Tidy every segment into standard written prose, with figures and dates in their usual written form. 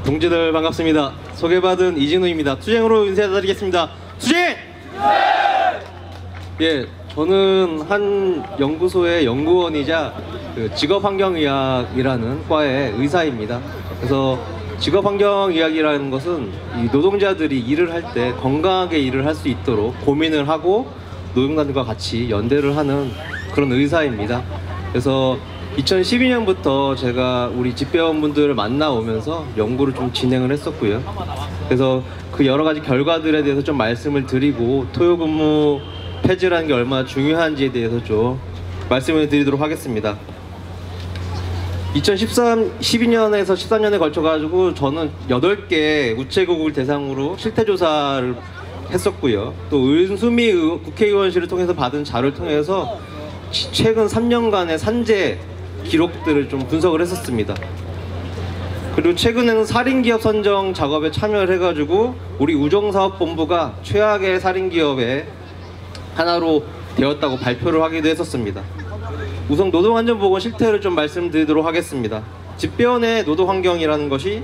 동지들 반갑습니다. 소개받은 이진우입니다. 투쟁으로 인사드리겠습니다. 투쟁! 예, 저는 한 연구소의 연구원이자 직업환경의학이라는 과의 의사입니다. 그래서 직업환경의학이라는 것은 이 노동자들이 일을 할 때 건강하게 일을 할 수 있도록 고민을 하고 노동자들과 같이 연대를 하는 그런 의사입니다. 그래서 2012년부터 제가 우리 집배원분들을 만나오면서 연구를 좀 진행을 했었고요. 그래서 그 여러 가지 결과들에 대해서 좀 말씀을 드리고 토요근무 폐지라는 게 얼마나 중요한지에 대해서 좀 말씀을 드리도록 하겠습니다. 12년에서 13년에 걸쳐가지고 저는 8개 우체국을 대상으로 실태조사를 했었고요. 또 은수미 국회의원실을 통해서 받은 자료를 통해서 최근 3년간의 산재 기록들을 좀 분석을 했었습니다. 그리고 최근에는 살인기업 선정 작업에 참여를 해가지고 우리 우정사업본부가 최악의 살인기업의 하나로 되었다고 발표를 하기도 했었습니다. 우선 노동안전보건 실태를 좀 말씀드리도록 하겠습니다. 집배원의 노동환경이라는 것이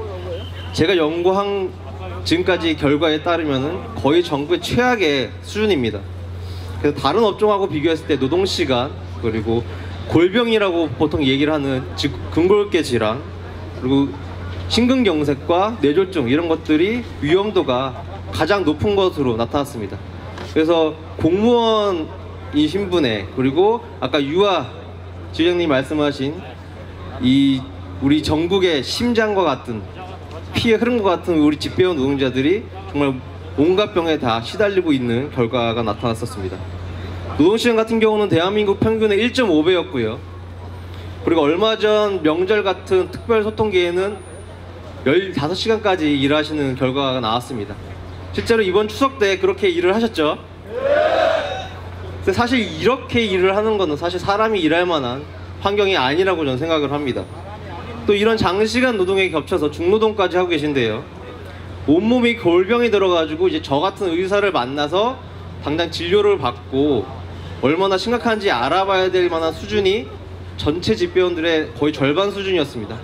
제가 연구한 지금까지 결과에 따르면 거의 전국의 최악의 수준입니다. 그래서 다른 업종하고 비교했을 때 노동시간, 그리고 골병이라고 보통 얘기를 하는 근골계 질환, 그리고 심근경색과 뇌졸중 이런 것들이 위험도가 가장 높은 것으로 나타났습니다. 그래서 공무원이신 분의, 그리고 아까 유아 지회장님 말씀하신 이 우리 전국의 심장과 같은 피의 흐름과 같은 우리 집배원 노동자들이 정말 온갖 병에 다 시달리고 있는 결과가 나타났었습니다. 노동시간 같은 경우는 대한민국 평균의 1.5배였고요. 그리고 얼마 전 명절 같은 특별소통기에는 15시간까지 일하시는 결과가 나왔습니다. 실제로 이번 추석 때 그렇게 일을 하셨죠? 근데 사실 이렇게 일을 하는 거는 사실 사람이 일할 만한 환경이 아니라고 저는 생각을 합니다. 또 이런 장시간 노동에 겹쳐서 중노동까지 하고 계신데요. 온몸이 골병이 들어가지고 이제 저 같은 의사를 만나서 당장 진료를 받고 얼마나 심각한지 알아봐야 될 만한 수준이 전체 집배원들의 거의 절반 수준이었습니다.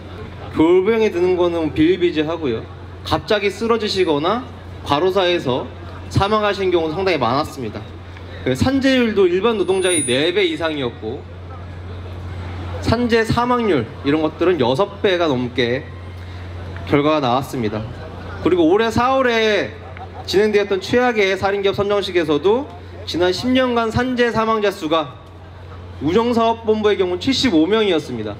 골병이 드는 거는 비일비재하고요. 갑자기 쓰러지시거나 과로사에서 사망하신 경우는 상당히 많았습니다. 산재율도 일반 노동자의 4배 이상이었고, 산재 사망률 이런 것들은 6배가 넘게 결과가 나왔습니다. 그리고 올해 4월에 진행되었던 최악의 살인기업 선정식에서도 지난 10년간 산재 사망자 수가 우정사업본부의 경우 75명이었습니다.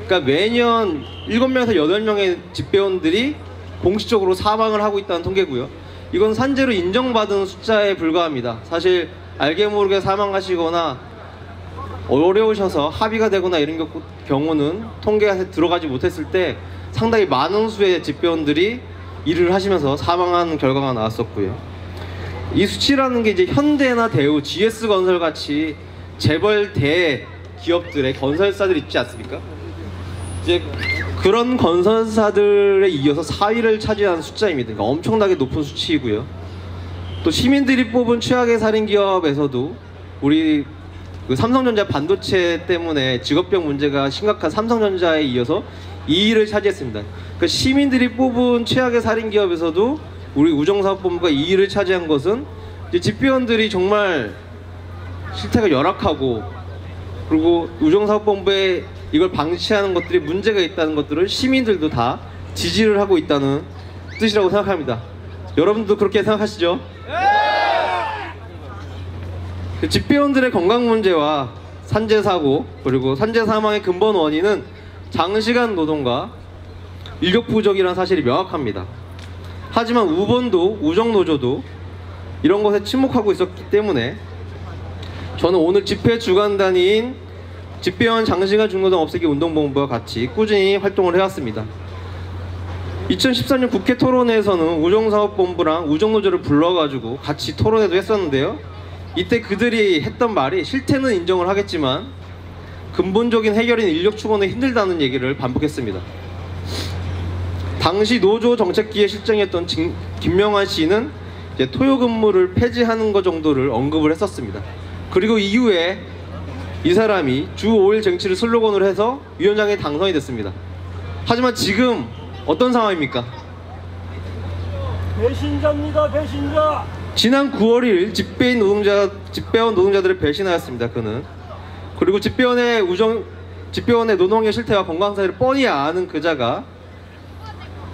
그러니까 매년 7명에서 8명의 집배원들이 공식적으로 사망을 하고 있다는 통계고요. 이건 산재로 인정받은 숫자에 불과합니다. 사실 알게 모르게 사망하시거나 어려우셔서 합의가 되거나 이런 경우는 통계에 들어가지 못했을 때 상당히 많은 수의 집배원들이 일을 하시면서 사망하는 결과가 나왔었고요. 이 수치라는 게 이제 현대나 대우, GS건설 같이 재벌 대기업들의 건설사들 있지 않습니까? 이제 그런 건설사들에 이어서 4위를 차지하는 숫자입니다. 그러니까 엄청나게 높은 수치이고요. 또 시민들이 뽑은 최악의 살인기업에서도 우리 삼성전자 반도체 때문에 직업병 문제가 심각한 삼성전자에 이어서 2위를 차지했습니다. 그러니까 시민들이 뽑은 최악의 살인기업에서도 우리 우정사업본부가 2위를 차지한 것은 이제 집배원들이 정말 실태가 열악하고, 그리고 우정사업본부에 이걸 방치하는 것들이 문제가 있다는 것들을 시민들도 다 지지를 하고 있다는 뜻이라고 생각합니다. 여러분도 그렇게 생각하시죠? 네! 집배원들의 건강 문제와 산재 사고, 그리고 산재 사망의 근본 원인은 장시간 노동과 인력 부족이라는 사실이 명확합니다. 하지만 우본도 우정노조도 이런 것에 침묵하고 있었기 때문에 저는 오늘 집회 주관단위인 집배원 장시간 중노동 없애기 운동본부와 같이 꾸준히 활동을 해왔습니다. 2013년 국회 토론회에서는 우정사업본부랑 우정노조를 불러가지고 같이 토론회도 했었는데요. 이때 그들이 했던 말이 실태는 인정을 하겠지만 근본적인 해결인 인력 추구는 힘들다는 얘기를 반복했습니다. 당시 노조 정책기획 실장이었던 김명환 씨는 이제 토요근무를 폐지하는 것 정도를 언급을 했었습니다. 그리고 이후에 이 사람이 주 5일 쟁취를 슬로건으로 해서 위원장에 당선이 됐습니다. 하지만 지금 어떤 상황입니까? 배신자입니다. 배신자. 지난 9월 1일 집배원 노동자들을 배신하였습니다. 그는. 그리고 집배원의 노동의 실태와 건강 사실을 뻔히 아는 그자가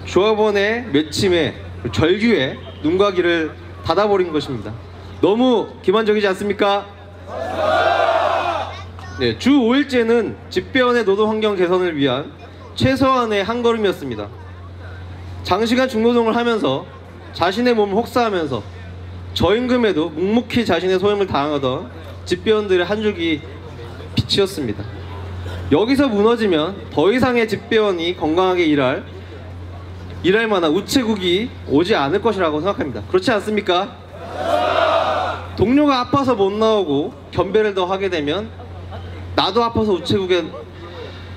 조합원의 맺힘에 절규에 눈과 귀를 닫아버린 것입니다. 너무 기만적이지 않습니까? 네, 주 5일째는 집배원의 노동 환경 개선을 위한 최소한의 한 걸음이었습니다. 장시간 중노동을 하면서 자신의 몸을 혹사하면서 저임금에도 묵묵히 자신의 소임을 다하던 집배원들의 한 줄기 빛이었습니다. 여기서 무너지면 더 이상의 집배원이 건강하게 일할 만한 우체국이 오지 않을 것이라고 생각합니다. 그렇지 않습니까? 동료가 아파서 못 나오고 겸배를 더 하게 되면 나도 아파서 우체국에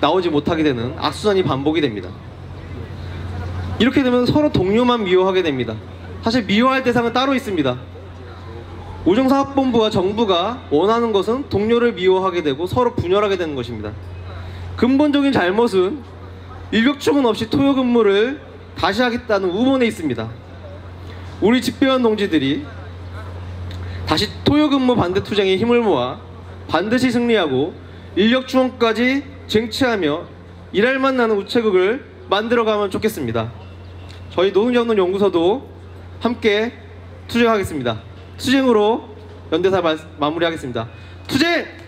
나오지 못하게 되는 악순환이 반복이 됩니다. 이렇게 되면 서로 동료만 미워하게 됩니다. 사실 미워할 대상은 따로 있습니다. 우정사업본부와 정부가 원하는 것은 동료를 미워하게 되고 서로 분열하게 되는 것입니다. 근본적인 잘못은 일격충은 없이 토요 근무를 다시 하겠다는 우문에 있습니다. 우리 집배원 동지들이 다시 토요 근무 반대 투쟁에 힘을 모아 반드시 승리하고 인력충원까지 쟁취하며 일할만 나는 우체국을 만들어가면 좋겠습니다. 저희 노동자운동연구소도 함께 투쟁하겠습니다. 투쟁으로 연대사 마무리하겠습니다. 투쟁!